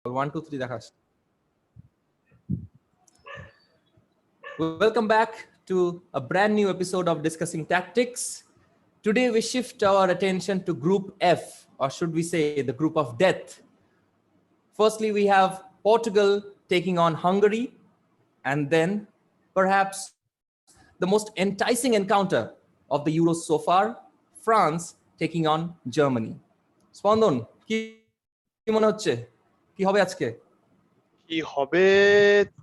1, 2, 3 dekhas. Welcome back to a brand new episode of Discussing Tactics. Today we shift our attention to Group F, or should we say the Group of Death. Firstly, we have Portugal taking on Hungary, and then perhaps the most enticing encounter of the Euros so far, France taking on Germany. স্পন্দন কি মনে হচ্ছে কি হবে আজকে? কি হবে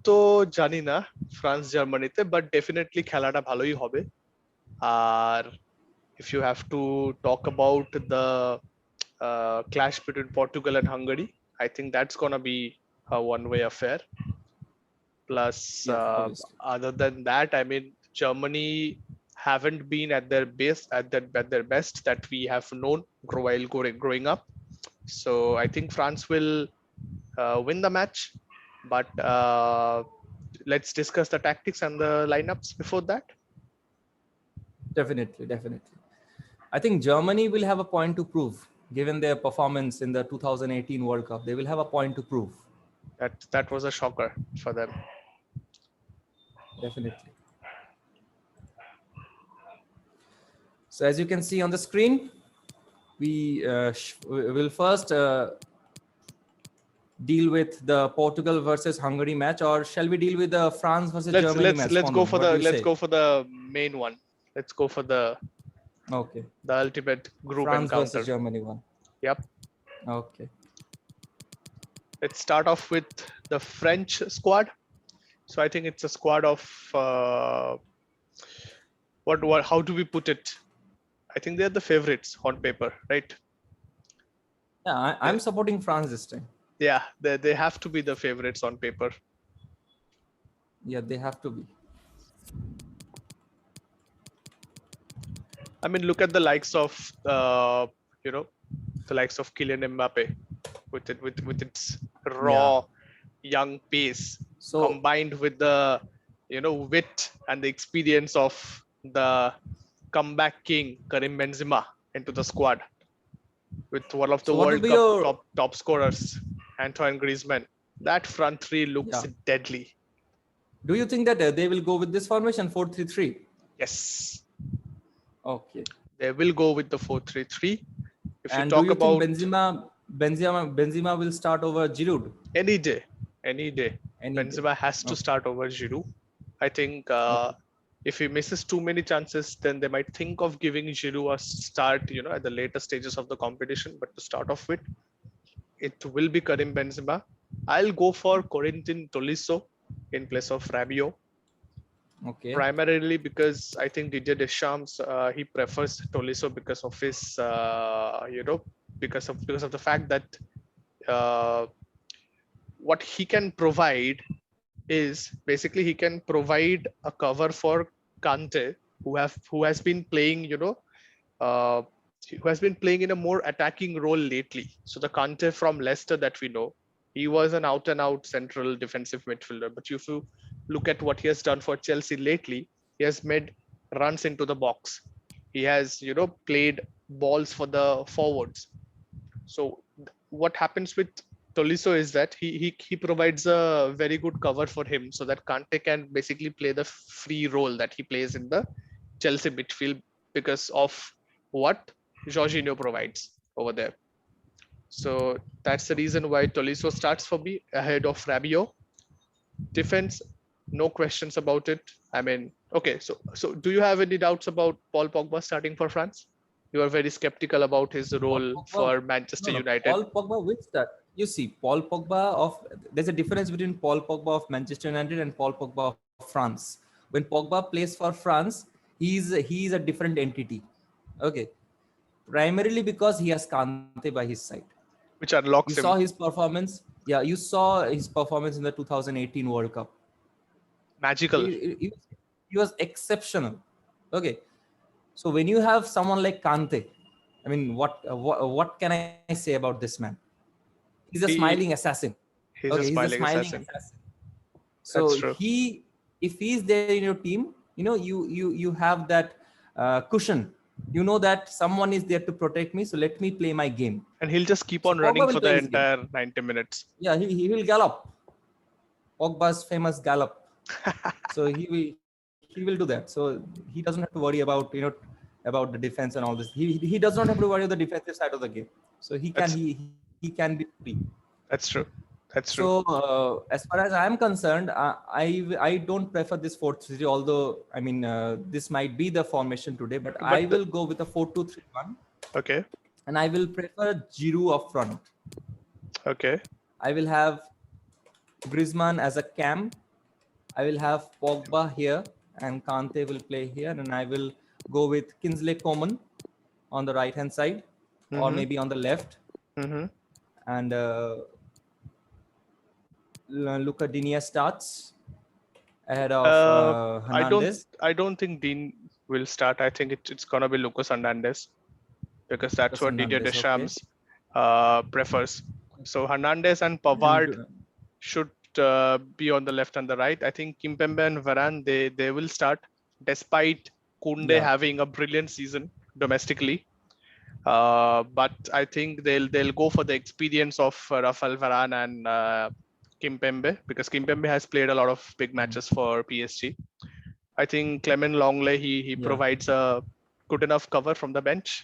তো জানি না ফ্রান্স জার্মানিতে, বাট ডেফিনেটলি খেলাটা ভালোই হবে। আর if you have to talk about the clash between Portugal and Hungary, I think that's gonna be a one-way affair. Plus, other than that, I mean, Germany haven't been at their best, at their best that we have known while growing up. So I think France will win the match. But let's discuss the tactics and the lineups before that. Definitely. I think Germany will have a point to prove, given their performance in the 2018 World Cup. They will have a point to prove. That was a shocker for them. Definitely. So as you can see on the screen, we will first deal with the Portugal versus Hungary match, or shall we deal with the France versus Germany match? Let's go for the main one. Let's go for the ultimate group France encounter. Versus Germany one. Yep. Okay. Let's start off with the French squad. So I think it's a squad of what? How do we put it? I think they're the favorites on paper, right? Yeah, I'm supporting France this time. Yeah, they have to be the favorites on paper. Yeah, they have to be. I mean, look at the likes of the likes of Kylian Mbappe with its raw young pace, combined with the wit and the experience of the comeback king Karim Benzema into the squad, with one of the World Cup top scorers Antoine Griezmann. That front three looks deadly. Do you think that they will go with this formation 4-3-3? Yes. Okay. They will go with the 4-3-3. If and you talk about Benzema will start over Giroud? Any day. Benzema has to start over Giroud. I think if he misses too many chances, then they might think of giving Giroud a start, at the later stages of the competition. But to start off with, it will be Karim Benzema. I'll go for Corentin Tolisso in place of Rabiot. Okay. Primarily because I think Didier Deschamps he prefers Tolisso because of his because of the fact that what he can provide is basically he can provide a cover for Kante, who has been playing who has been playing in a more attacking role lately. So the Kante from Leicester that we know, he was an out and out central defensive midfielder, but if you look at what he has done for Chelsea lately, he has made runs into the box. He has played balls for the forwards. So what happens with Tolisso is that he provides a very good cover for him, so that Kante can basically play the free role that he plays in the Chelsea midfield because of what Jorginho provides over there. So that's the reason why Tolisso starts for me ahead of Rabiot. Defense, no questions about it. I mean, okay, so do you have any doubts about Paul Pogba starting for France? You are very skeptical about his role for Manchester United. Paul Pogba will start. You see, Paul Pogba there's a difference between Paul Pogba of Manchester United and Paul Pogba of France. When Pogba plays for France, he's a different entity. Okay. Primarily because he has Kante by his side, which unlocks him. You saw his performance. Yeah, you saw his performance in the 2018 World Cup. Magical. He was exceptional. Okay. So when you have someone like Kante, I mean, what can I say about this man? He's a smiling assassin. He's a smiling assassin. So if he's there in your team, you have that cushion you know that someone is there to protect me, so let me play my game. And he'll just keep So on Pogba running will for play the his game. entire 90 minutes. Yeah, he will gallop. Pogba's famous gallop. So he will do that. So he doesn't have to worry about about the defense and all this. He does not have to worry about the defensive side of the game. So he can be free. That's true. That's true. So as far as I'm concerned, I don't prefer this 4-3-3. Although I mean this might be the formation today, but I will go with a 4-2-3-1. Okay. And I will prefer Giroud up front. Okay. I will have Griezmann as a cam. I will have Pogba here, and Kante will play here, and I will go with Kingsley Coman on the right hand side, or maybe on the left, and Luca Digne starts ahead of Hernandez. I don't think Dean will start. I think it's gonna be Lucas Hernandez, because that's what Didier Deschamps prefers. So Hernandez and Pavard should be on the left and the right. I think Kimpembe and Varane they will start, despite Koundé having a brilliant season domestically. But I think they'll go for the experience of Rafael Varane and Kimpembe, because Kimpembe has played a lot of big matches for PSG. I think Clement Longley he provides a good enough cover from the bench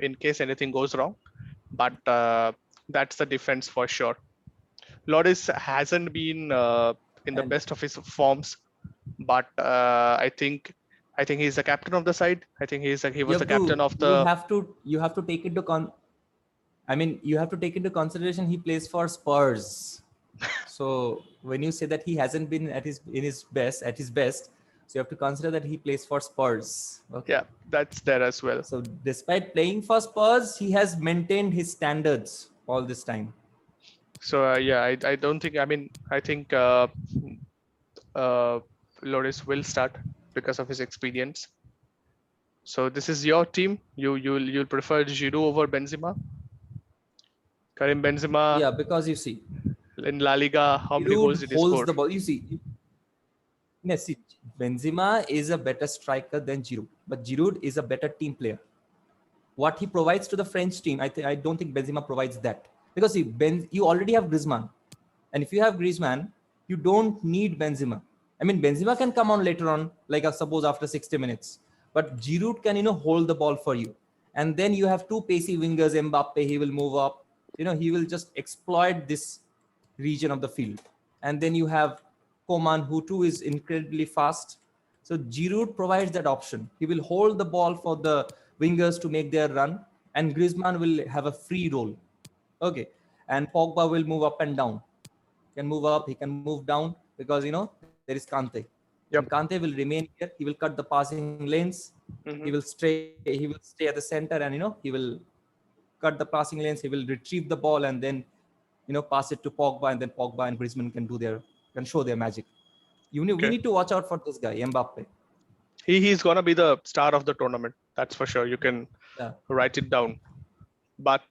in case anything goes wrong. But that's the defense for sure. Lloris hasn't been in the best of his forms, but I think he's the captain of the side. I think he was the captain of the. You have to take into you have to take into consideration he plays for Spurs. So when you say that he hasn't been at his best, so you have to consider that he plays for Spurs. Okay? Yeah, that's there as well. So despite playing for Spurs, he has maintained his standards all this time. So I don't think. I think Lloris will start because of his experience. So this is your team. You'll prefer Giroud over Benzema? Karim Benzema. Yeah, because you see, in La Liga, how many goals did he score? The ball. You see, Benzema is a better striker than Giroud, but Giroud is a better team player. What he provides to the French team, I don't think Benzema provides that. Because see, you already have Griezmann, and if you have Griezmann, you don't need Benzema. I mean, Benzema can come on later on, like suppose after 60 minutes, but Giroud can hold the ball for you, and then you have two pacey wingers. Mbappe, he will move up. He will just exploit this region of the field, and then you have Coman, who too is incredibly fast. So Giroud provides that option. He will hold the ball for the wingers to make their run, and Griezmann will have a free role. Okay, and Pogba will move up and down. He can move up, he can move down, because there is Kante. Yep. Kante will remain here. He will cut the passing lanes. He will stay at the center, and he will cut the passing lanes. He will retrieve the ball and then pass it to Pogba, and then Pogba and Griezmann can show their magic. We need to watch out for this guy, Mbappe. He's gonna be the star of the tournament. That's for sure. You can write it down. But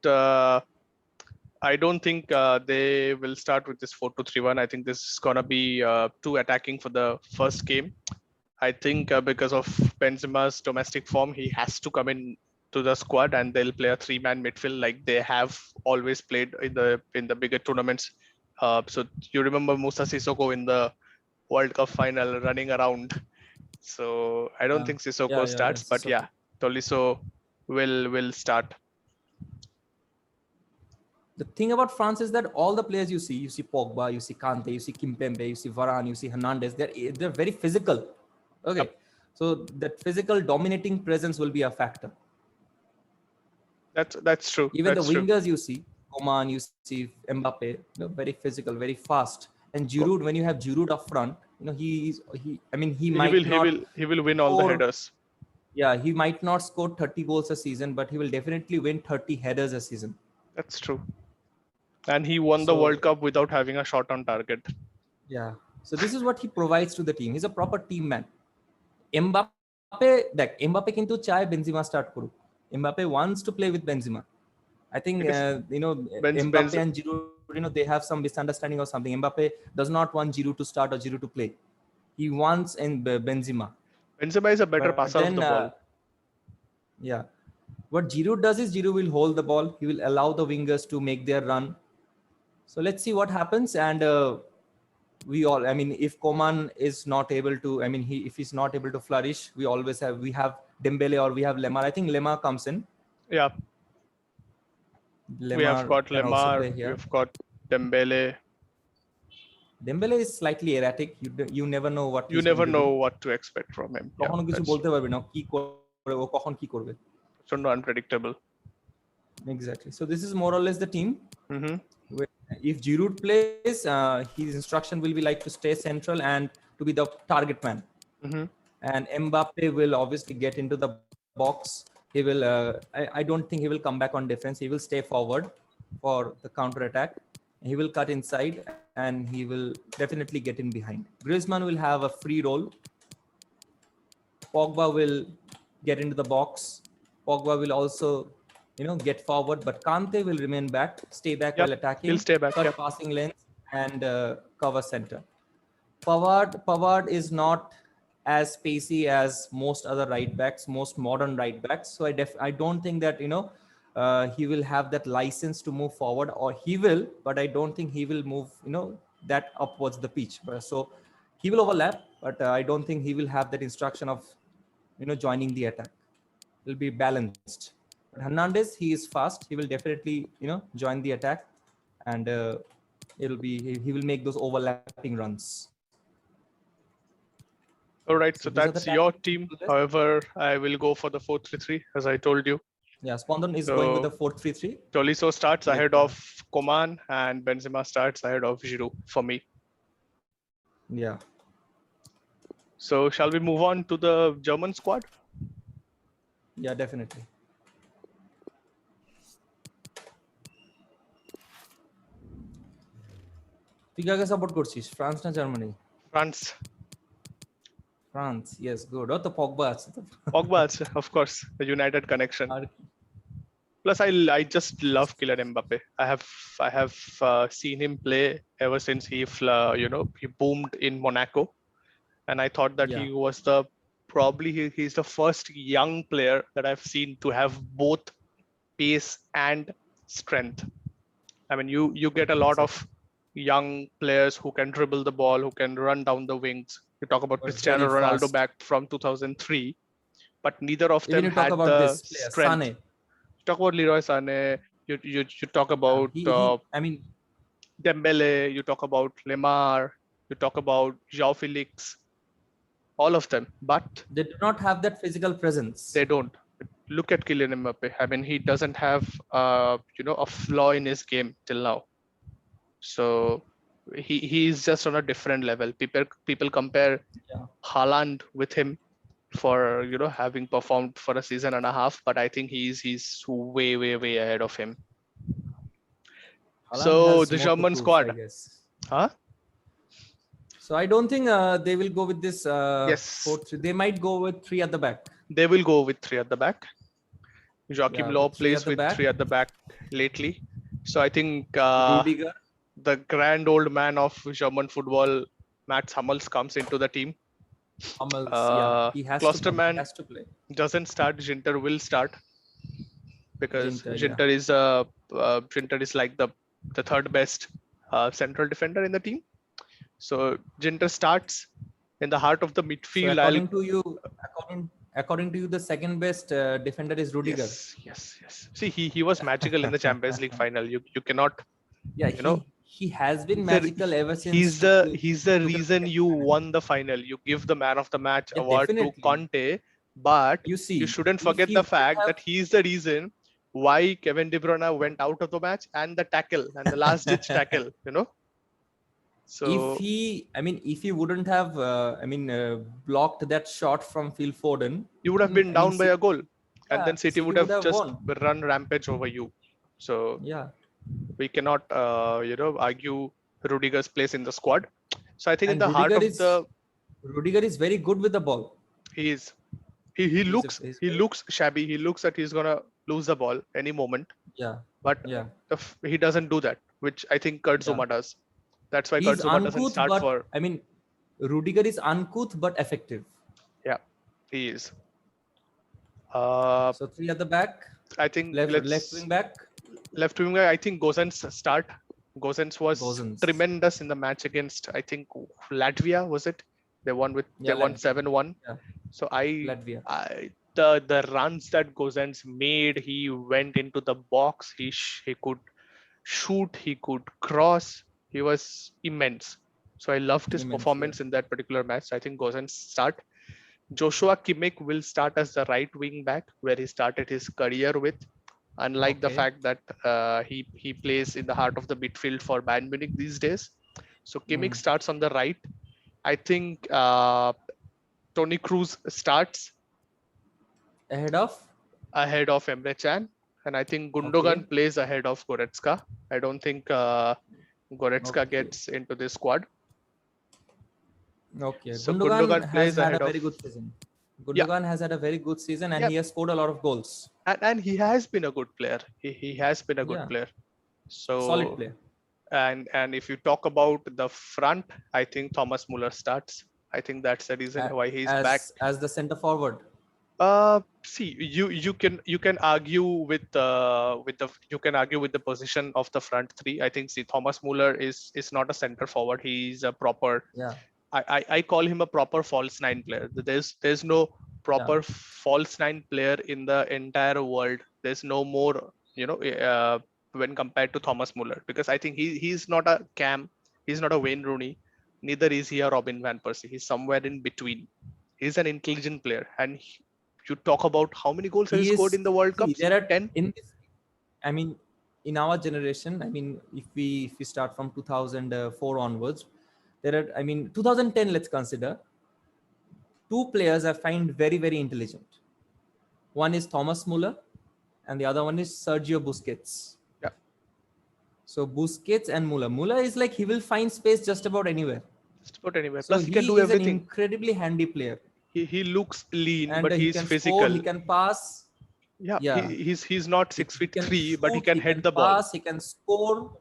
I don't think they will start with this 4-2-3-1. I think this is gonna be too attacking for the first game. I think because of Benzema's domestic form, he has to come in to the squad, and they'll play a three-man midfield like they have always played in the bigger tournaments. So you remember Moussa Sissoko in the World Cup final running around. So I don't think Sissoko starts, but Tolisso will start. The thing about France is that all the players you see Pogba, you see Kante, you see Kimpembe, you see Varane, you see Hernandez, they're very physical. Okay. Yep. So that physical dominating presence will be a factor. That's true. Even that's the wingers you see, Coman, you see Mbappe, very physical, very fast. And Giroud, when you have Giroud up front, he will win all the headers. Yeah, he might not score 30 goals a season, but he will definitely win 30 headers a season. That's true. And he won the World Cup without having a shot on target. Yeah. So this is what he provides to the team. He's a proper team man. Mbappe kintu chahe Benzema start karo. Mbappe wants to play with Benzema. I think Mbappe and Giroud, they have some misunderstanding or something. Mbappe does not want Giroud to start or Giroud to play. He wants Benzema. Benzema is a better passer of the ball. Yeah. What Giroud does is Giroud will hold the ball. He will allow the wingers to make their run. So let's see what happens. And I mean, if Coman is not able to, I mean, if he's not able to flourish, we have Dembele or we have Lemar. I think Lemar comes in. Yeah, we have Lemar got can also Lemar, play we here. have got Dembele. Dembele is slightly erratic. You never know what You he's going never to know do. what to expect from him. Yeah, কখনো কিছু that's বলতে পারবে না কি করবে ও কখন কি করবে so unpredictable. Exactly. So this is more or less the team. Mm-hmm. If Giroud plays, his instruction will be like to stay central and to be the target man. Mm-hmm. And Mbappe will obviously get into the box. He will. I don't think he will come back on defense. He will stay forward for the counter attack. He will cut inside and he will definitely get in behind. Griezmann will have a free role. Pogba will get into the box. Pogba will also, get forward, but Kante will remain back, stay back while attacking. He'll stay back. Cut passing lanes and cover center. Pavard is not as pacey as most other right backs, most modern right backs. So I don't think that he will have that license to move forward, or he will, but I don't think he will move that upwards the pitch. So he will overlap, but I don't think he will have that instruction of joining the attack. It will be balanced. But Hernandez, he is fast. He will definitely join the attack, and he will make those overlapping runs. All right, so that's your team. However, I will go for the 4-3-3 as I told you. Yeah, Spondan is going with the 4-3-3. Tolisso starts ahead of Coman and Benzema starts ahead of Giroud for me. Yeah. So shall we move on to the German squad? Yeah, definitely. তুই কাকে support করছিস France না Germany France yes good ও তো Pogba আছে তো Pogba আছে of course the United connection plus I just love Kylian Mbappe. I have seen him play ever since he boomed in Monaco, and I thought that he was he's the first young player that I've seen to have both pace and strength. I mean, you get a lot of young players who can dribble the ball, who can run down the wings. You talk about Cristiano Ronaldo back from 2003, but neither of them had the strength. Sane. You talk about Leroy Sané. You talk about Dembele. You talk about Lemar. You talk about João Felix. All of them, but they do not have that physical presence. They don't. Look at Kylian Mbappe. I mean, he doesn't have a flaw in his game till now. So he is just on a different level. People compare Haaland with him for having performed for a season and a half, but I think he's way ahead of him. Haaland so the German squad, huh? So I don't think they will go with this 4-3. They might go with 3 at the back. They will go with 3 at the back. Joachim Löw plays with 3 at the back lately. So I think Rudiger, the grand old man of German football, Mats Hummels, comes into the team. Hummels, he has to play. Doesn't start. Ginter will start because Ginter is like the third best central defender in the team. So Ginter starts in the heart of the midfield. So according to you, the second best defender is Rudiger. Yes. See, he was magical in the Champions League final. You cannot. Yeah, he has been magical ever since. He's the reason you won the final. You give the man of the match award to Conte, but you shouldn't forget the fact that he's the reason why Kevin De Bruyne went out of the match and the tackle and the last ditch tackle. So if he wouldn't have blocked that shot from Phil Foden, you would have been down by a goal, and then City would have just run rampage over you. So we cannot argue Rudiger's place in the squad. So I think in the heart of the Rudiger is very good with the ball. He looks shabby. He looks that he's gonna lose the ball any moment. But he doesn't do that, which I think Kurt Zouma does. That's why Kurt Zouma doesn't start for. I mean, Rudiger is uncouth but effective. Yeah, he is. So 3 at the back. I think Left wing back. Left wing back. I think Gosens start. Gosens was Gosens. tremendous in the match against, I think, Latvia, was it? They won Yeah, they won Latvia. 7-1. Yeah. So Latvia. the runs that Gosens made, he went into the box. He could shoot. He could cross. He was immense. So I loved his Immense, performance in that particular match. I think Gosens start. Joshua Kimmich will start as the right wing back, where he started his career with. Unlike the Okay. fact that he plays in the heart of the midfield for Bayern Munich these days. So Kimmich starts on the right. I think Tony Cruz starts Ahead of? ahead of Emre Can. And I think Gundogan Okay. plays ahead of Goretzka. I don't think Goretzka Okay. gets into this squad. Okay. So Gundogan has plays had ahead a very of, good season. yeah, Gundogan has had a very good season and yeah, he has scored a lot of goals. and he has been a good player. He has been a good Yeah. player. Solid So player. and if you talk about the front, I think Thomas Muller starts. I think that's the reason why he's back. As the center forward. See, you can argue with the you can argue with the position of the front three. I think, see, Thomas Muller is not a center forward. He's a proper, Yeah. I call him a proper false nine player. There's no proper false nine player in the entire world. There's no more, when compared to Thomas Muller, because I think he's not a Cam, he's not a Wayne Rooney, neither is he a Robin van Persie. He's somewhere in between. He's an intelligent player, and you talk about how many goals he scored in the World Cup. There are 10. In this, I mean, in our generation, I mean, if we start from 2004 onwards, there are, I mean, 2010, let's consider, 2 players I find very, very intelligent. One is Thomas Muller and the other one is Sergio Busquets. Yeah. So Busquets and Muller. Muller is like, he will find space just about anywhere. Just about anywhere. So Plus he can do is everything. an incredibly handy player. He looks lean, And but he he's can physical. score, he can pass. Yeah. Yeah. He's not 6'3", but he shoot, can hit the ball. Pass, he can score.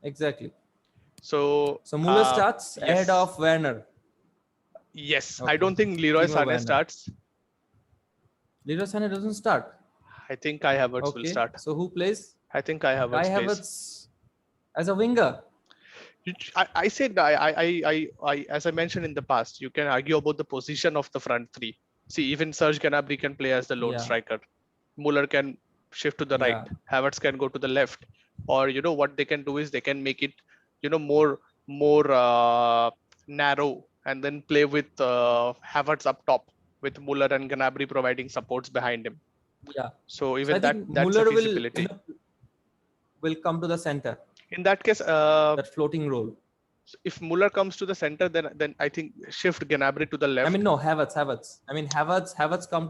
Exactly. So Muller starts yes. ahead of Werner. Yes, Okay. I don't think Leroy Timo Sané Werner. starts. Leroy Sané doesn't start. I think Kai Havertz will Okay. start. So who plays? I think Kai Havertz Kai plays. Havertz as a winger. I said, I as I mentioned in the past, you can argue about the position of the front three. See, even Serge Gnabry can play as the lone striker. Muller can shift to the right. Havertz can go to the left. Or what they can do is they can make it more narrow, and then play with Havertz up top, with Muller and Gnabry providing supports behind him. Yeah. So even that's Muller a feasibility. will come to the center. In that case, that floating role. If Muller comes to the center, then I think shift Gnabry to the left. I mean, no, Havertz. I mean, Havertz comes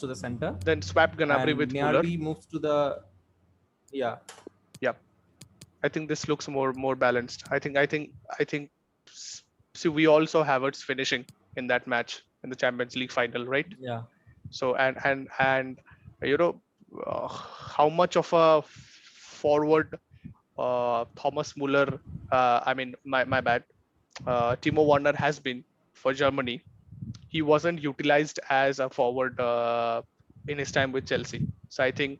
to the center. Then swap Gnabry with Muller. Moves to the, yeah. I think this looks more balanced. I think. See, we also Havertz finishing in that match in the Champions League final, right? Yeah. So and how much of a forward Thomas Muller, I mean, my bad, Timo Werner has been for Germany. He wasn't utilized as a forward in his time with Chelsea. So I think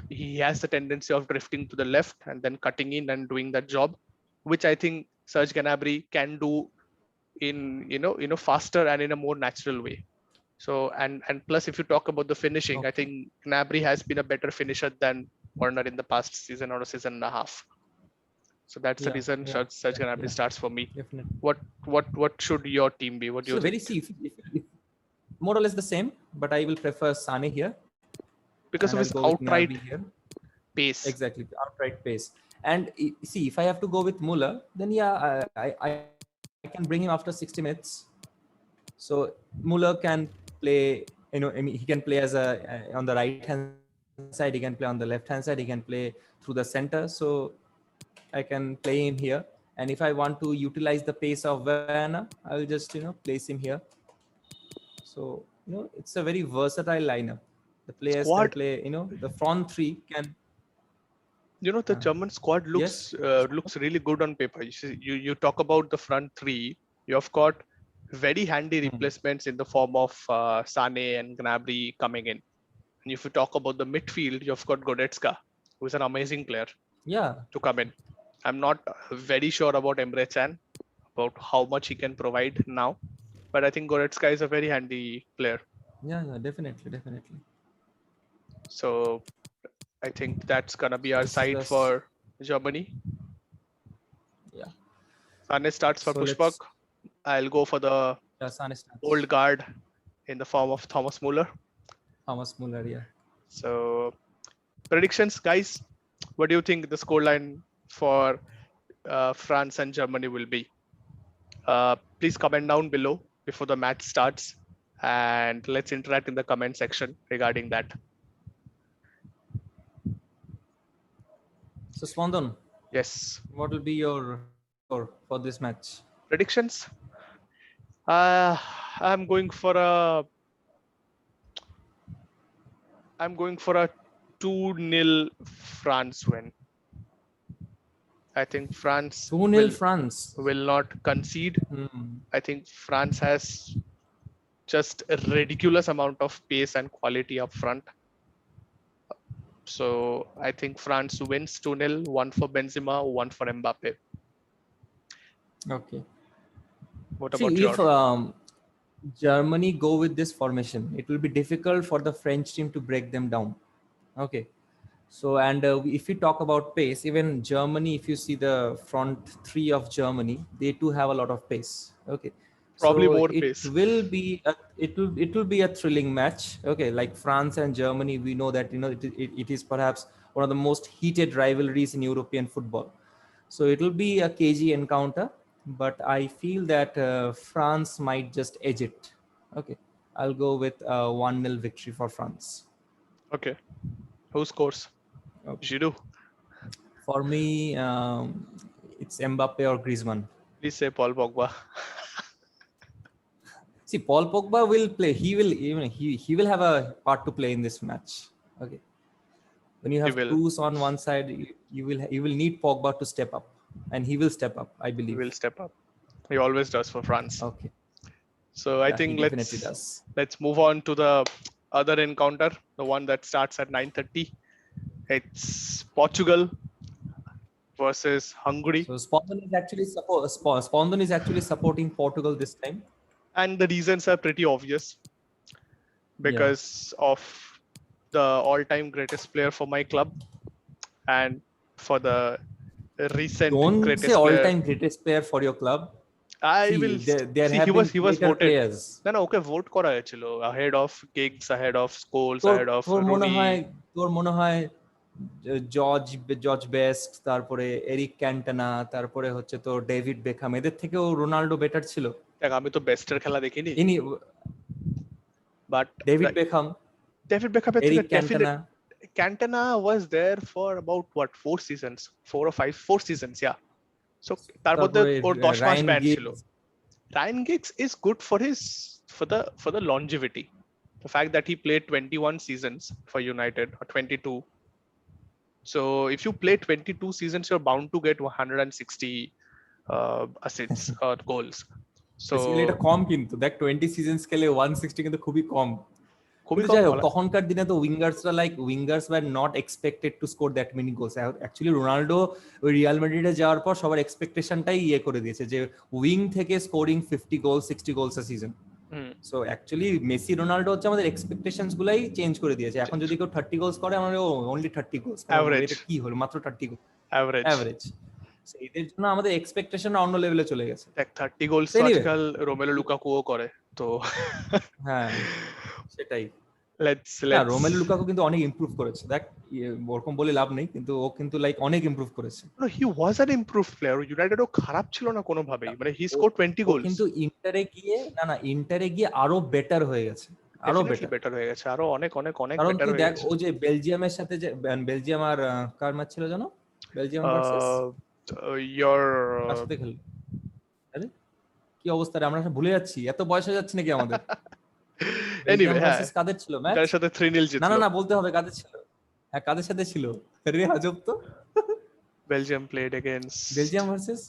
he has the tendency of drifting to the left and then cutting in and doing that job, which I think Serge Gnabry can do in faster and in a more natural way. So and plus, if you talk about the finishing, I think Gnabry has been a better finisher than Werner in the past season or a season and a half. So that's the reason Serge Gnabry starts for me. Definitely. What should your team be? What do you think? If more or less the same, but I will prefer Sané here because of his outright pace. Exactly, outright pace. And see, if I have to go with Muller, then I can bring him after 60 minutes. So Muller can play, I mean, he can play as on the right hand side, he can play on the left hand side, he can play through the center. So I can play him here. And if I want to utilize the pace of Werner, I will just place him here. So it's a very versatile lineup. The players can play. The front three can. The German squad looks really good on paper. You talk about the front three. You have got very handy Hmm. replacements in the form of Sane and Gnabry coming in. And if you talk about the midfield, you've got Goretzka, who is an amazing player Yeah, to come in. I'm not very sure about Emre Can, about how much he can provide now, but I think Goretzka is a very handy player. yeah, yeah, definitely, definitely. So I think that's gonna be our This is side the for Germany. yeah. Sane starts for So Pushpak. let's I'll go for the Sane starts. old guard in the form of Thomas Muller. Thomas Muller, yeah. So predictions, guys. What do you think the scoreline for France and Germany will be? Please comment down below before the match starts, and let's interact in the comment section regarding that. So Spandan, Yes, what will be your score for this match? predictions. Uh, I'm going for a I'm going for a 2-0 France win. I think France 2-0 France. will not concede. Hmm. I think France has just a ridiculous amount of pace and quality up front. So I think France wins 2-0, one for Benzema, one for Mbappe. Okay. What See, about if your Germany go with this formation, it will be difficult for the French team to break them down. Okay. So, and if you talk about pace, even Germany, if you see the front three of Germany, they too have a lot of pace. Okay. probably So more it pace? will be it will be a thrilling match. Okay, like France and Germany, we know that it is perhaps one of the most heated rivalries in European football. So it will be a cagey encounter, but I feel that France might just edge it. Okay, I'll go with a 1-0 victory for France. Okay. Who scores? Okay. Giroud. For me, it's Mbappe or Griezmann. Please say Paul Pogba. See, Paul Pogba will play. He will even he will have a part to play in this match. Okay. When you He have will. Cruz on one side, you will need Pogba to step up, and he will step up, I He believe. will step up. He always does for France. Okay. So I Yeah, he think definitely does. let's move on to the other encounter, the one that starts at 9:30. It's Portugal versus Hungary, So Spondon is actually supporting Portugal this time. and the reasons are pretty obvious Yeah. because of the all-time greatest player for my club and for the recent Don't say greatest player. all-time greatest player for your club. I See, will there see. have been He was greater voted. players. No, okay, vote করা হয়েছিল ahead of Giggs, ahead of Scholes, তোর ahead of তোর মনে Rooney. হয় তোর মনে হয় George George best, তারপরে এরিক ক্যান্টানা, তারপরে হচ্ছে তোর ডেভিড বেকহাম, এদের থেকেও রোনাল্ডো বেটার ছিল? দেখ আমি তো বেস্টের খেলা দেখিনি, ইনি বাট ডেভিড বেকহাম, ডেভিড বেকহামের থেকে Eric ক্যান্টানা, Cantona was there for about what 4 seasons, 4 or 5 4 seasons, yeah. So তার মধ্যে তারপরে ওর 10 মাস রায়ান ব্যান ছিল. Gigs. Ryan Giggs is good for for the longevity. The fact that he played 21 seasons for United or 22. So if you play 22 seasons, you're bound to get 160 assists or goals. Basically এটা So কম, কিন্তু দেখ 20 seasons খেলে 160 কিন্তু খুবই কম। খুবই কিন্তু কম যাই হোক, বলা। তখনকার দিনে তো wingers were not expected to score that many goals. Actually Ronaldo ওই রিয়াল মাদ্রিদে যাওয়ার পর সবার এক্সপেকটেশনটাই করে দিয়েছে যে উইং থেকে scoring 50 goal 60 goals a season. So actually Messi Ronaldo হচ্ছে আমাদের এক্সপেকটেশনস গুলাই চেঞ্জ করে দিয়েছে। এখন যদি কেউ 30 গোলস করে, আমরা অনলি 30 গোলস, Average. এটা কি হলো, মাত্র 30 গোল Average. অ্যাভারেজ। এদের জন্য আমাদের এক্সপেকটেশনটা অন্য লেভেলে চলে গেছে। দেখ 30 গোলস তো Anyway. আজকাল রোমেলু লুকাকুও করে তো। হ্যাঁ সেটাই। let's না, রোমেলু লুকাকু কিন্তু অনেক ইমপ্রুভ করেছে। দেখ ওরকম বলে লাভ নেই, কিন্তু ও কিন্তু লাইক অনেক ইমপ্রুভ করেছে। No, he was an improved player. ইউনাইটেডও খারাপ ছিল না কোনোভাবেই, মানে he scored 20 ও goals. কিন্তু ইন্টারে গিয়ে আরো বেটার হয়ে গেছে, আরো Definitely better হয়ে গেছে, আরো অনেক অনেক অনেক কারণ বেটার তুই হয়ে দেখ, গেছে। ও যে বেলজিয়ামের সাথে যে বেলজিয়াম আর কার ম্যাচ ছিল জানো, বেলজিয়াম ভার্সেস your কার সাথে খেললো? আরে কি অবস্থা রে, আমরা ভুলে যাচ্ছি, এত বয়স হয়ে যাচ্ছে নাকি আমাদের? বেলজিয়াম anyway, হ্যাঁ, ভার্সেস কাদের ছিল ম্যাচ? তার সাথে 3-0 না না জিতলো। না, বলতে হবে কাদের ছিল। হ্যাঁ, কাদের সাথে ছিল রে, আজব তো। Belgium played against Belgium versus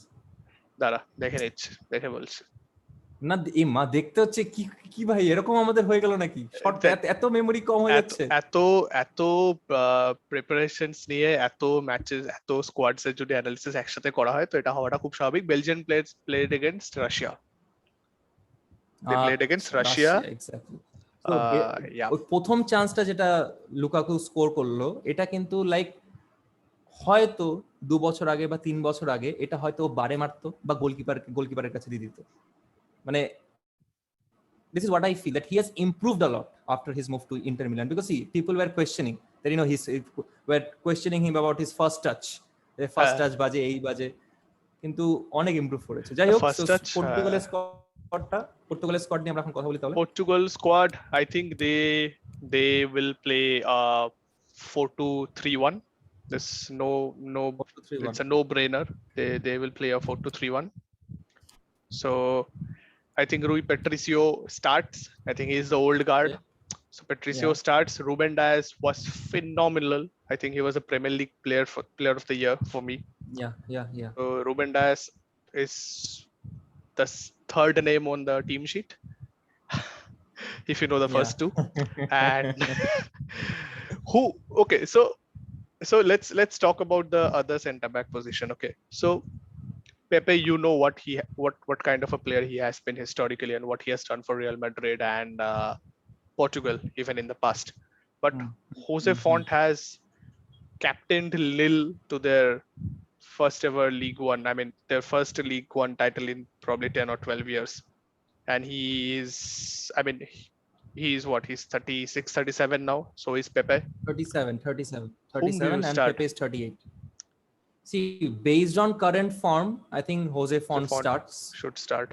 দাঁড়া দেখে নিচ্ছি, দেখে বলছি। না এই মা দেখতে হচ্ছে কি কি ভাই এরকম আমাদের হয়ে গেল নাকি শর্ট এত মেমরি কম হয়ে যাচ্ছে এত এত প্রিপারেশনস নিয়ে এত ম্যাচেস এত স্কোয়াডস এর যদি অ্যানালিসিস একসাথে করা হয় তো এটা হওয়াটা খুব স্বাভাবিক Belgian played against Russia they played against Russia exactly yeah ওই প্রথম চান্সটা যেটা লুকাকু স্কোর করলো এটা কিন্তু লাইক হয়তো 2 বছর আগে বা 3 বছর আগে এটা হয়তো বারে মারতো বা গোলকিপারের কাছে দিয়ে দিত মানে this is what I feel that he has improved a lot after his move to Inter Milan because see people were questioning that were questioning him about his first touch the first touch বাজে এই বাজে কিন্তু অনেক improve করেছে যাই হোক পর্তুগালের squad নিয়ে আমরা এখন কথা বলি তাহলে Portugal squad I think they will play 4-2-3-1 this no 4-2-3-1. it's a no brainer they will play a 4-2-3-1 so I think Rui Patricio starts. I think he's the old guard. Yeah. So Patricio starts. Ruben Dias was phenomenal. I think he was a Premier League player of the year for me. Yeah. So Ruben Dias is the third name on the team sheet, if you know the first two. And who? Okay, so let's talk about the other centre back position. Okay, so Pepe, you know what kind of a player he has been historically and what he has done for Real Madrid and Portugal even in the past. But Jose Font has captained Lille to their first ever League One. I mean, their first League One title in probably 10 or 12 years. And he's what? He's 36, 37 now. So he's Pepe. 37 and start? Pepe is 38. See, based on current form, I think Jose Font starts. Should start.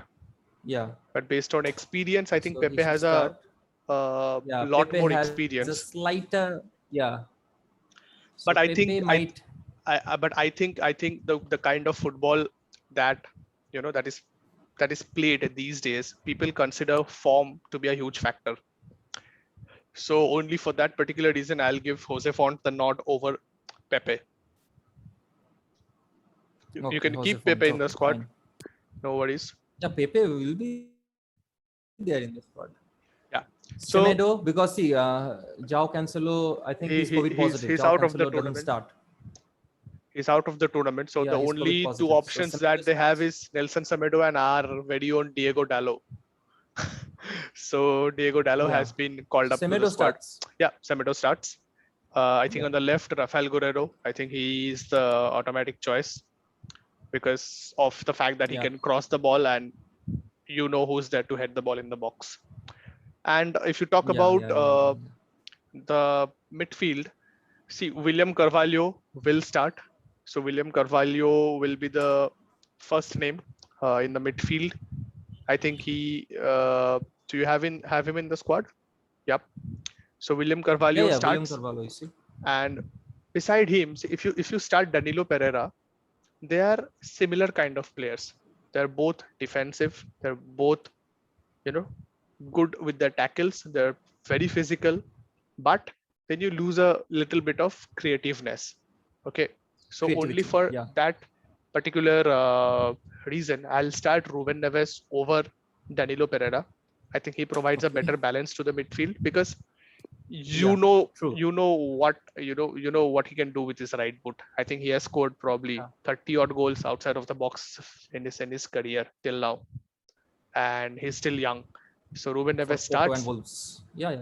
Yeah. But based on experience, I think So Pepe has start. a lot Pepe more has experience. a slighter, yeah. So But I Pepe think might. I think the kind of football that that is played these days, people consider form to be a huge factor. So only for that particular reason, I'll give Jose Font the nod over Pepe. You can keep Pepe in the squad. Fine. No worries. Yeah, Pepe will be there in the squad. Yeah. So Semedo, because see, João Cancelo, I think he's COVID positive. He's João out Cancelo of the tournament. Doesn't start. He's out of the tournament. So the only two options that they have is Nelson Semedo and our very own Diego Dallo. So Diego Dallo has been called up to the squad. Starts. Yeah, Semedo starts. I think on the left, Rafael Guerrero. I think he is the automatic choice because of the fact that he can cross the ball and you know who's there to head the ball in the box. And if you talk about the midfield, see, William Carvalho will start. So William Carvalho will be the first name in the midfield. I think he. Do you have him in the squad? Yep. So William Carvalho starts. William Carvalho, you see. And beside him, if you start Danilo Pereira, they are similar kind of players. They're both defensive. They're both, good with their tackles. They're very physical, but then you lose a little bit of creativeness. Okay. So only for that particular reason, I'll start Ruben Neves over Danilo Pereira. I think he provides a better balance to the midfield because you know what he can do with his right foot. I think he has scored probably 30 odd goals outside of the box in his career till now, and he's still young. So Ruben Neves starts. Yeah.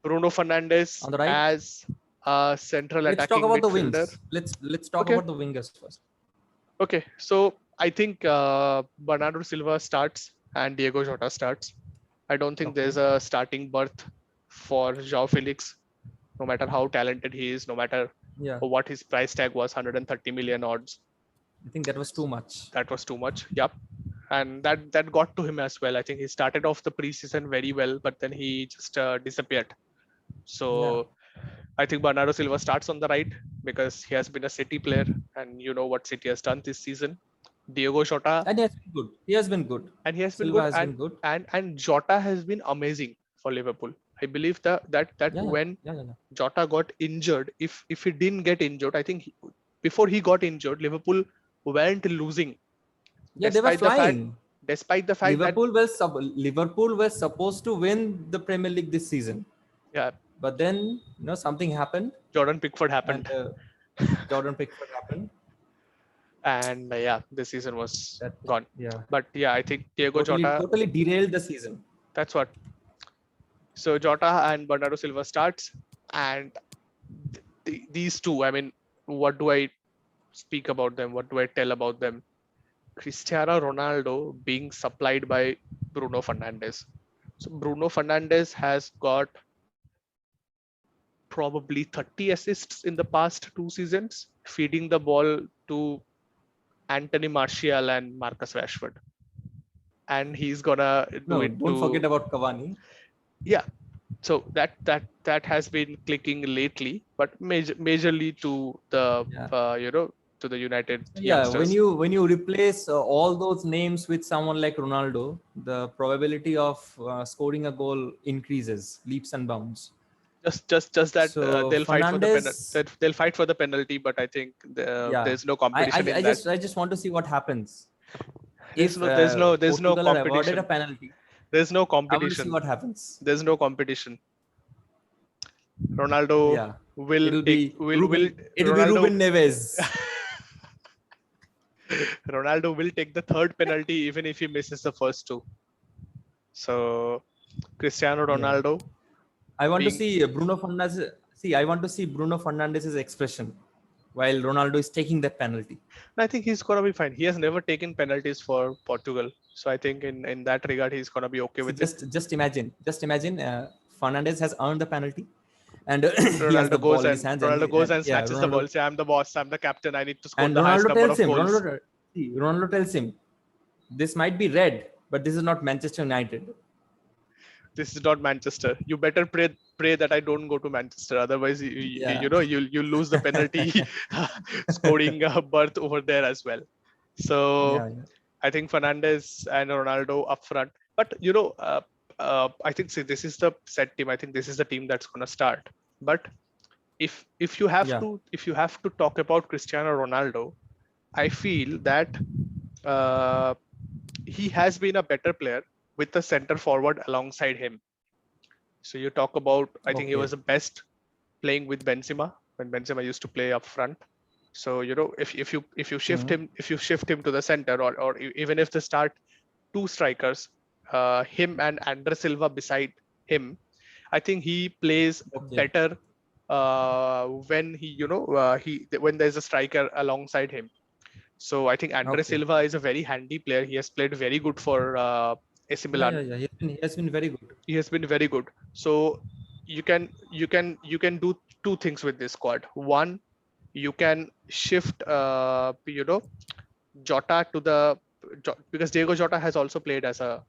Bruno Fernandes on the right as a central attacking talk about midfielder. The wings. Let's talk about the wingers first. Okay, so I think Bernardo Silva starts and Diego Jota starts. I don't think there's a starting berth for João Felix, no matter how talented he is, no matter what his price tag was, 130 million odds. I think that was too much. Yep. And that got to him as well. I think he started off the preseason very well, but then he just disappeared. So I think Bernardo Silva starts on the right because he has been a City player and you know what City has done this season. Diego Jota. And he has been good. And he has been Silva good. Has been good. And Jota has been amazing for Liverpool. I believe that when Jota got injured, if he didn't get injured, I think before he got injured, Liverpool weren't losing. Yeah, they were flying. despite the fact Liverpool was supposed to win the Premier League this season. Yeah. But then something happened. Jordan Pickford happened. And, Jordan Pickford happened. And this season was gone. Yeah. But yeah, I think Diego Jota totally derailed the season. That's what. So Jota and Bernardo Silva starts, and these two, I mean, what do I speak about them? What do I tell about them? Cristiano Ronaldo being supplied by Bruno Fernandes. So Bruno Fernandes has got probably 30 assists in the past 2 seasons, feeding the ball to Anthony Martial and Marcus Rashford. And he's gonna do it. Don't forget about Cavani. Yeah. So that has been clicking lately, but majorly to the to the United youngsters. When you replace all those names with someone like Ronaldo, the probability of scoring a goal increases leaps and bounds. Just that so they'll fight for the penalty. They'll fight for the penalty, but I think there's no competition. I just want to see what happens. There's no competition. A penalty. There's no competition. I want to see what happens. There's no competition. Ronaldo will be Ruben Neves. Ronaldo will take the third penalty even if he misses the first two. So Cristiano Ronaldo. I want to see Bruno Fernandes. I want to see Bruno Fernandes' expression while Ronaldo is taking that penalty. I think he's gonna be fine. He has never taken penalties for Portugal, so I think in that regard he's gonna be okay with it. Just imagine, Fernandes has earned the penalty, and Ronaldo goes and snatches the ball. Say, "I'm the boss. I'm the captain. I need to score the highest number of goals." Ronaldo tells him, "This might be red, but this is not Manchester United. This is not Manchester. You better pray that I don't go to Manchester. Otherwise, you lose the penalty scoring berth over there as well." So I think Fernandes and Ronaldo up front. But I think this is the set team. I think this is the team that's gonna start. But if you have to talk about Cristiano Ronaldo, I feel that he has been a better player with the center forward alongside him. So you talk about, I think he was the best playing with Benzema when Benzema used to play up front. So if you shift him to the center, or even if they start two strikers, him and Andre Silva beside him, I think he plays better when when there's a striker alongside him. So I think Andre Silva is a very handy player. He has played very good for AC Milan. He has been very good. He has been very good. So you can do two things with this squad. One, you can shift Jota to the, because Diego Jota has also played as a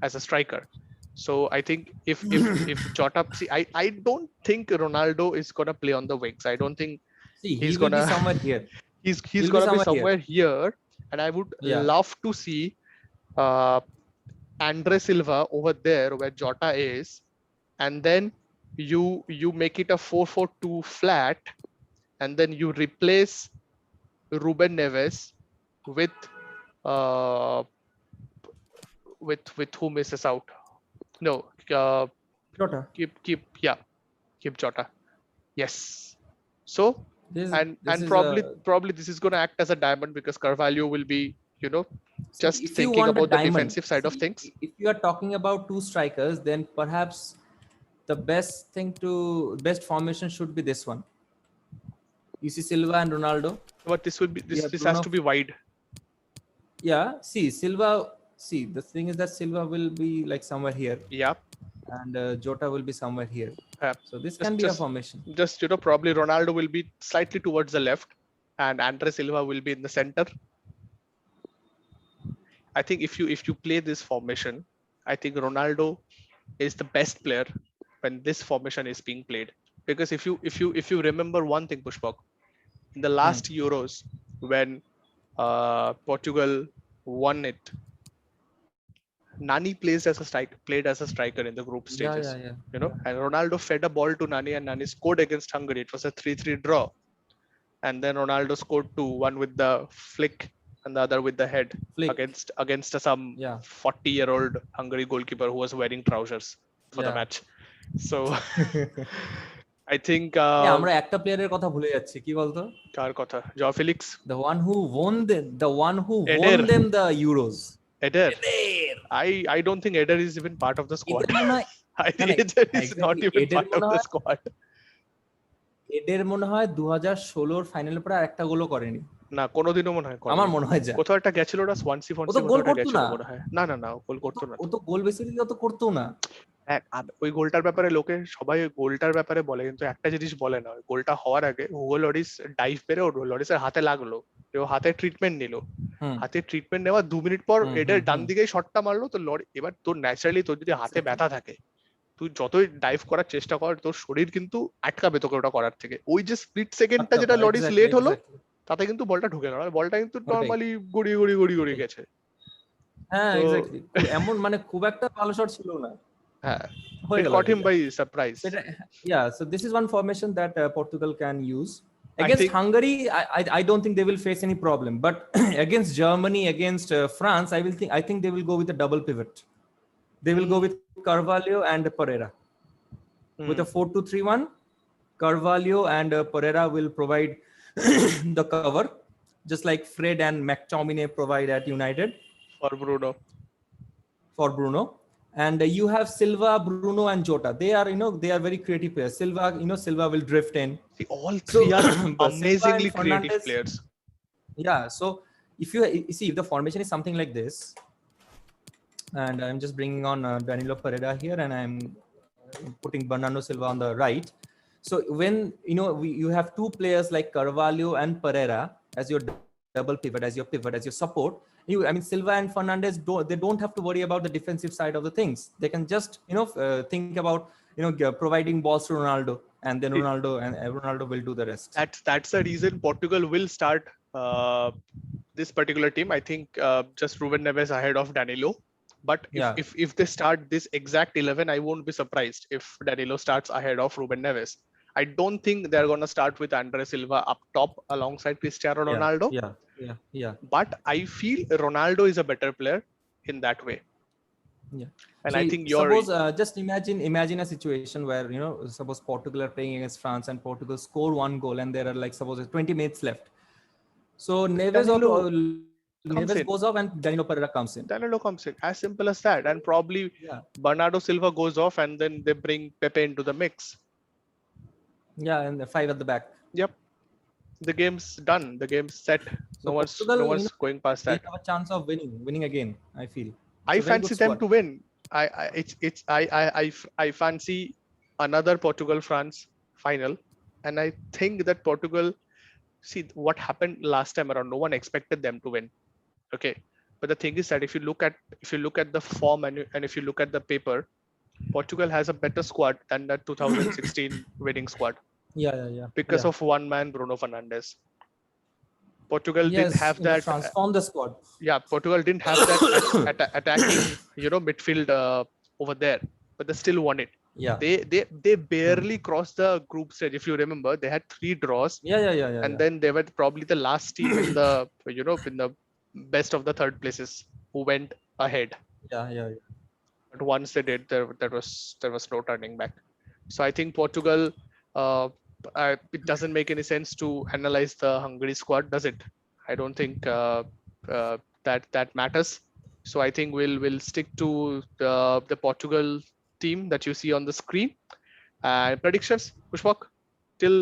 as a striker. So I think if Jota, I don't think Ronaldo is gonna play on the wings. I don't think he's gonna be somewhere here. He's gonna be somewhere here. And I would love to see Andre Silva over there where Jota is, and then you make it a 4-4-2 flat, and then you replace Ruben Neves with who misses out? No, Jota. Keep Jota. Yes. So probably this is going to act as a diamond, because Carvalho will be just thinking about the defensive side of things. If you are talking about two strikers, then perhaps the best formation should be this one. You see Silva and Ronaldo. But this has to be wide. Yeah. Silva. The thing is that Silva will be like somewhere here. Yeah. And Jota will be somewhere here. So this can be a formation. Just probably Ronaldo will be slightly towards the left, and Andre Silva will be in the center. I think if you play this formation, I think Ronaldo is the best player when this formation is being played. Because if you remember one thing, Pushpak, in the last Euros when Portugal won it, Nani played as a striker in the group stages. And Ronaldo fed a ball to Nani, and Nani scored against Hungary. It was a 3-3 draw, and then Ronaldo scored 2-1 with the flick and the other with the head Flick. against some Yeah. 40-year-old Hungary goalkeeper who was wearing trousers for the Yeah. match. So I think Yeah, আমরা একটা প্লেয়ারের কথা ভুলে যাচ্ছি, কি বলতো? কার কথা? Joao Felix, The one who won Eder. won them the Euros. Eder. Eder. I don't think Eder is even part of the squad. এদের মনে হয় I think না, Eder is exactly. not even এদের part of মনে the হয়- squad. এদের মনে হয় 2016 ফাইনালের পরে আরেকটা গোলও করেনি, না কোনোদিনও মনে হয় আমার মনে হয় যা। কোথাও একটা গেছিল না, সোয়ানসি ও তো গোল করতো না। মনে হয়। না ও গোল করতো না। ও তো গোল বেসিক্যালি অত করতো না। ওই গোলটার ব্যাপারে লোকে সবাই গোলটার ব্যাপারে বলে, কিন্তু একটা জিনিস বলে না, ওই গোলটা হওয়ার আগে হুগো লরিস ডাইভ পেরে লরিসের হাতে লাগলো, ও হাতে ট্রিটমেন্ট নিল, হাতে ট্রিটমেন্ট নেওয়ার 2 মিনিট পর এটার ডান দিকে শটটা মারলো, তো লরি এবার তোর ন্যাচারালি তোর যদি হাতে ব্যথা থাকে, তুই যতই ডাইভ করার চেষ্টা কর, তোর শরীর কিন্তু আটকাবে তোকে ওটা করার থেকে। ওই যে স্প্লিট সেকেন্ডটা যেটা লরিস লেট হলো, তাতে কিন্তু বলটা ঢুকে গেল, বলটা কিন্তু নরমালি গড়িয়ে গেছে। হ্যাঁ এক্স্যাক্টলি, এমন মানে খুব একটা ভালো শট ছিল না। হ্যাঁ, হয়ে গেল। caught him by surprise. Yeah, so this is one formation that Portugal can use against Hungary. I don't think they will face any problem, but against Germany, against France, I think they will go with a double pivot. They will go with Carvalho and Pereira with a 4-2-3-1. Carvalho and Pereira will provide the cover, just like Fred and McTominay provide at United for Bruno. And you have Silva, Bruno, and Jota. They are very creative players. Silva will drift in. See, all three are amazingly creative players. Yeah. So if you see, if the formation is something like this, and I'm just bringing on Danilo Pereira here, and I'm putting Bernardo Silva on the right. So when you have two players like Carvalho and Pereira as your double pivot, as your support. Silva and Fernandes don't have to worry about the defensive side of the things. They can just think about providing balls to Ronaldo, and then Ronaldo will do the rest. That's the reason Portugal will start this particular team. I think just Ruben Neves ahead of Danilo. But if they start this exact 11, I won't be surprised if Danilo starts ahead of Ruben Neves. I don't think they're going to start with Andre Silva up top alongside Cristiano Ronaldo. Yeah. But I feel Ronaldo is a better player in that way. Yeah. And so I think suppose just imagine a situation where suppose Portugal are playing against France and Portugal score one goal and there are like suppose 20 minutes left. So Neves goes off and Danilo Pereira comes in. As simple as that. And probably Bernardo Silva goes off and then they bring Pepe into the mix. Yeah, and the 5 at the back. Yep. The game's done. The game's set. No one's going past that. They have a chance of winning again, I feel. I fancy them to win. I fancy another Portugal-France final. And I think that Portugal, see what happened last time around, no one expected them to win. Okay. But the thing is that if you look at the form and if you look at the paper, Portugal has a better squad than the 2016 winning squad. Yeah. Because of one man, Bruno Fernandes. Portugal didn't have that. Transform the squad. Yeah, Portugal didn't have that attacking, midfield over there, but they still won it. Yeah. They barely crossed the group stage. If you remember, they had 3 draws. Yeah. And then they were probably the last team in the in the best of the third places who went ahead. Yeah. But once they did, there was no turning back. So I think Portugal. It doesn't make any sense to analyze the Hungary squad, does it? I don't think that matters. So I think we'll stick to the Portugal team that you see on the screen. Predictions, Pushpak. Till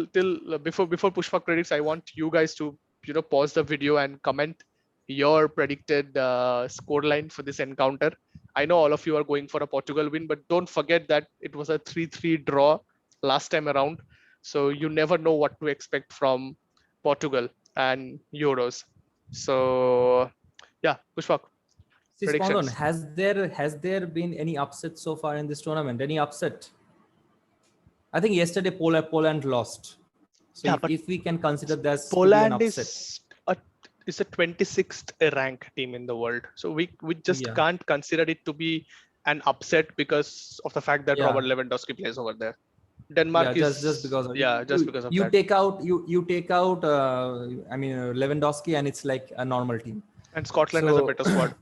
before Pushpak predicts, I want you guys to pause the video and comment your predicted scoreline for this encounter. I know all of you are going for a Portugal win, but don't forget that it was a 3-3 draw last time around. So you never know what to expect from Portugal and Euros. So yeah, Pushpak. Predictions. Has there been any upset so far in this tournament? Any upset? I think yesterday Poland lost. So if we can consider that Poland an upset. is a 26th rank team in the world. So we just can't consider it to be an upset because of the fact that Robert Lewandowski plays over there. Denmark is just because of you take out Lewandowski and it's like a normal team. And Scotland has a So- better squad.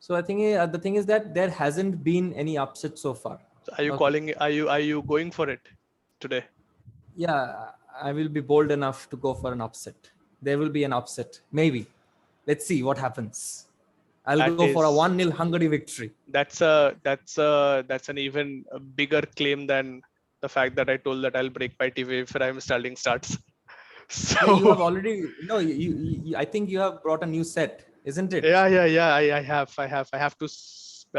So I think the thing is that there hasn't been any upset so far. So are you Okay. calling? Are you going for it today? Yeah, I will be bold enough to go for an upset. There will be an upset, maybe. Let's see what happens. I'll That go for a is- 1-0 Hungary victory. That's an even bigger claim than the fact that I told that I'll break my TV if Raheem Sterling starts. So Yeah, you have already, I think you have brought a new set, isn't it? yeah. I have to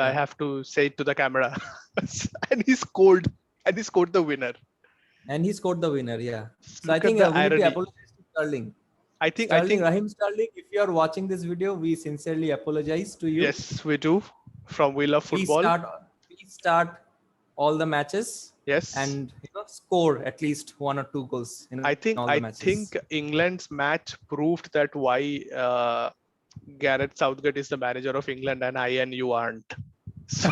I Yeah. have to say it to the camera. And he scored. And he scored the winner. And he scored the winner. Yeah. So I Look at think the we need to irony. apologize to Sterling. I think Raheem Sterling, if you are watching this video, we sincerely apologize to you. yes, we do. From We Love Football. Please start all the matches Yes. and score at least 1 or 2 goals in I think all the matches. England's match proved that why Gareth Southgate is the manager of England and I and you aren't. So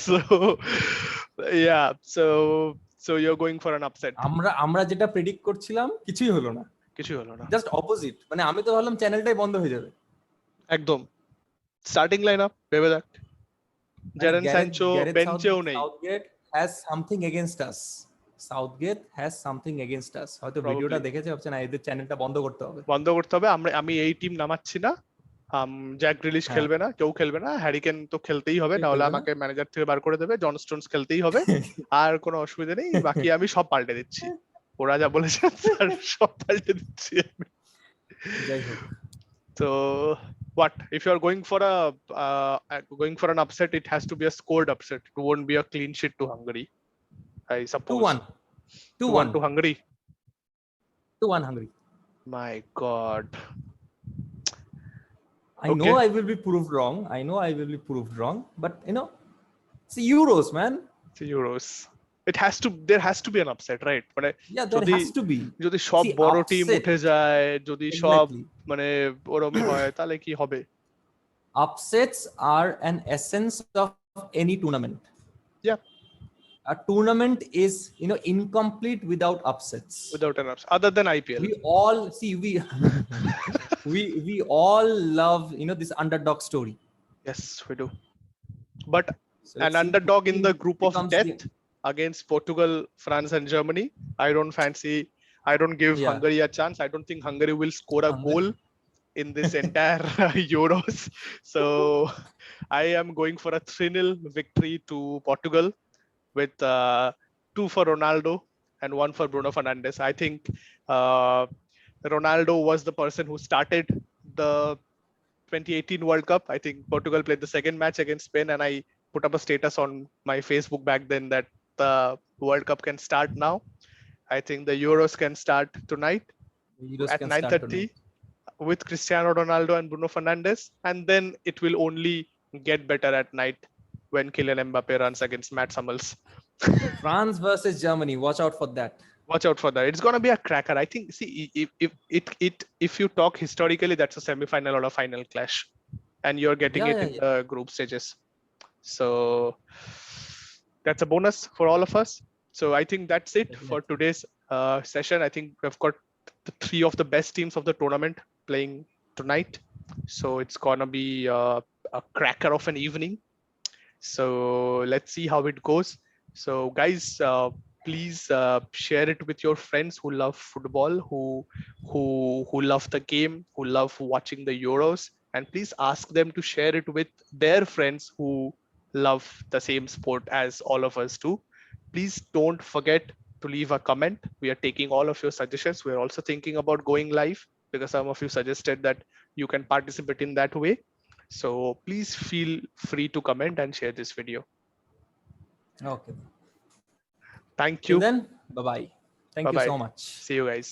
so yeah, so you're going for an upset. আমরা যেটা predict করছিলাম কিছুই হলো না, কিছুই হলো না। Just opposite. মানে আমি তো ভাবলাম চ্যানেলটাই বন্ধ হয়ে যাবে। একদম। স্টার্টিং লাইনআপ ভেবে দেখ। জেডন স্যানচো বেঞ্চেও নেই। Southgate has something against us. Southgate has something against us. হয়তো ভিডিওটা দেখেছে, ভাবছে না এদের চ্যানেলটা বন্ধ করতে হবে। বন্ধ করতে হবে। আমি এই টিম নামাচ্ছি না। জ্যাক গ্রিলিশ খেলবে না, কেউ খেলবে না, হ্যারি কেন তো খেলতেই হবে, নাহলে আমাকে ম্যানেজার থেকে বার করে দেবে, জন স্টোনস খেলতেই হবে, আর কোনো অসুবিধা নেই, বাকি আমি সব পাল্টে দিচ্ছি, ওরা যা বলেছে সব পাল্টে দিচ্ছি আমি। যাই হোক, তো what if you are going for an upset, it has to be a scored upset, it won't be a clean sheet to Hungary, I suppose. 2-1 to Hungary. 2-1 Hungary. My god. I know I will be proved wrong, but it's Euros, man. It's Euros. There has to be an upset, right? But Yeah, there has to be. যদি সব বড় team উঠে যায়, যদি সব Exactly. মানে ওরকমই হয়, তাহলে কি হবে? Upsets are an essence of any tournament. Yeah. A tournament is incomplete without upsets. Without an upset, other than IPL. We all see we all love this underdog story. Yes, we do. But So an let's see underdog who in the group of becomes death against Portugal, France, and Germany. I don't give Yeah. Hungary a chance. I don't think Hungary will score a goal in this entire Euros. So I am going for a 3-0 victory to Portugal with 2 for Ronaldo and 1 for Bruno Fernandes. I think Ronaldo was the person who started the 2018 World Cup. I think Portugal played the second match against Spain, and I put up a status on my Facebook back then that the World Cup can start now. I think the Euros can start tonight at 9:30 with Cristiano Ronaldo and Bruno Fernandes, and then it will only get better at night when Kylian Mbappe runs against Matt Hummels. France versus Germany. Watch out for that. Watch out for that. It's gonna be a cracker. I think. See, if you talk historically, that's a semi-final or a final clash, and you're getting in the group stages. So that's a bonus for all of us. So I think that's it for today's session. I think we've got the 3 of the best teams of the tournament playing tonight. So it's gonna be a cracker of an evening. So let's see how it goes. So guys, please share it with your friends who love football, who love the game, who love watching the Euros, and please ask them to share it with their friends who love the same sport as all of us do. Please don't forget to leave a comment. We are taking all of your suggestions. We're also thinking about going live because some of you suggested that you can participate in that way. So please feel free to comment and share this video. Okay. Thank you. Till then, bye-bye. Thank you so much. See you guys.